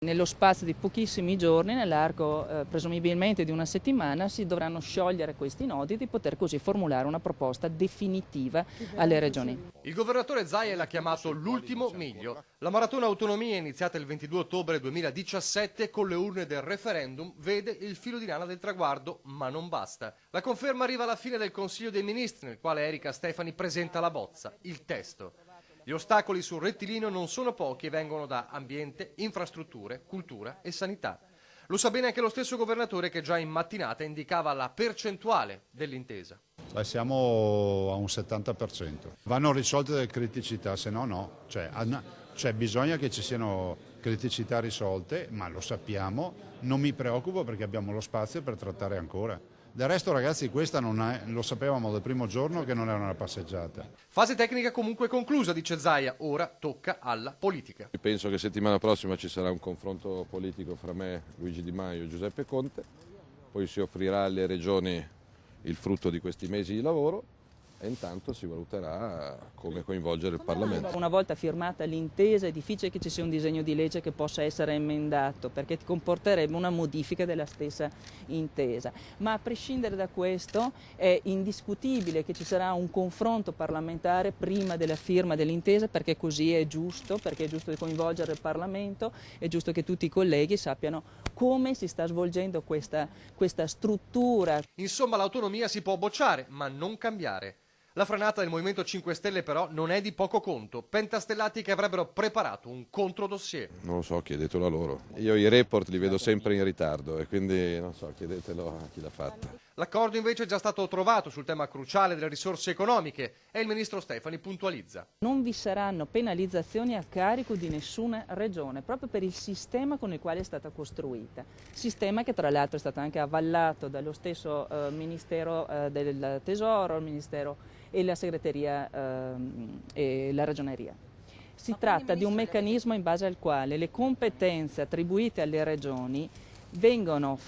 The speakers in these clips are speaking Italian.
Nello spazio di pochissimi giorni, nell'arco presumibilmente di una settimana, si dovranno sciogliere questi nodi di poter così formulare una proposta definitiva alle regioni. Il governatore Zaia l'ha chiamato l'ultimo miglio. La maratona autonomia, iniziata il 22 ottobre 2017 con le urne del referendum, vede il filo di lana del traguardo, ma non basta. La conferma arriva alla fine del Consiglio dei Ministri, nel quale Erika Stefani presenta la bozza, il testo. Gli ostacoli sul rettilineo non sono pochi e vengono da ambiente, infrastrutture, cultura e sanità. Lo sa bene anche lo stesso governatore che già in mattinata indicava la percentuale dell'intesa. Siamo a un 70%. Vanno risolte delle criticità, se no no. Cioè bisogna che ci siano criticità risolte, ma lo sappiamo, non mi preoccupo perché abbiamo lo spazio per trattare ancora. Del resto ragazzi questa lo sapevamo dal primo giorno che non era una passeggiata. Fase tecnica comunque conclusa, dice Zaia, ora tocca alla politica. Penso che settimana prossima ci sarà un confronto politico fra me, Luigi Di Maio e Giuseppe Conte, poi si offrirà alle regioni il frutto di questi mesi di lavoro e intanto si valuterà come coinvolgere il Parlamento. Una volta firmata l'intesa è difficile che ci sia un disegno di legge che possa essere emendato perché comporterebbe una modifica della stessa intesa, ma a prescindere da questo è indiscutibile che ci sarà un confronto parlamentare prima della firma dell'intesa perché così è giusto coinvolgere il Parlamento, è giusto che tutti i colleghi sappiano come si sta svolgendo questa struttura. Insomma l'autonomia si può bocciare ma non cambiare. La frenata del Movimento 5 Stelle però non è di poco conto, pentastellati che avrebbero preparato un controdossier. Non lo so, chiedetelo a loro. Io i report li vedo sempre in ritardo e quindi non so, chiedetelo a chi l'ha fatta. L'accordo invece è già stato trovato sul tema cruciale delle risorse economiche e il ministro Stefani puntualizza. Non vi saranno penalizzazioni a carico di nessuna regione, proprio per il sistema con il quale è stata costruita. Sistema che tra l'altro è stato anche avallato dallo stesso Ministero del Tesoro, il Ministero e la segreteria e la ragioneria. Si tratta di un meccanismo in base al quale le competenze attribuite alle regioni vengono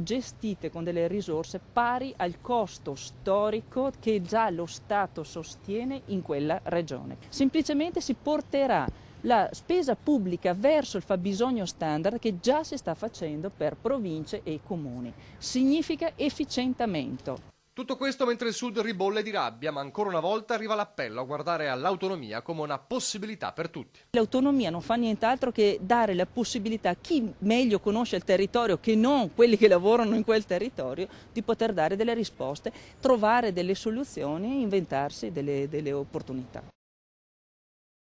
gestite con delle risorse pari al costo storico che già lo Stato sostiene in quella regione. Semplicemente si porterà la spesa pubblica verso il fabbisogno standard che già si sta facendo per province e comuni. Significa efficientamento. Tutto questo mentre il Sud ribolle di rabbia, ma ancora una volta arriva l'appello a guardare all'autonomia come una possibilità per tutti. L'autonomia non fa nient'altro che dare la possibilità a chi meglio conosce il territorio che non quelli che lavorano in quel territorio di poter dare delle risposte, trovare delle soluzioni e inventarsi delle opportunità.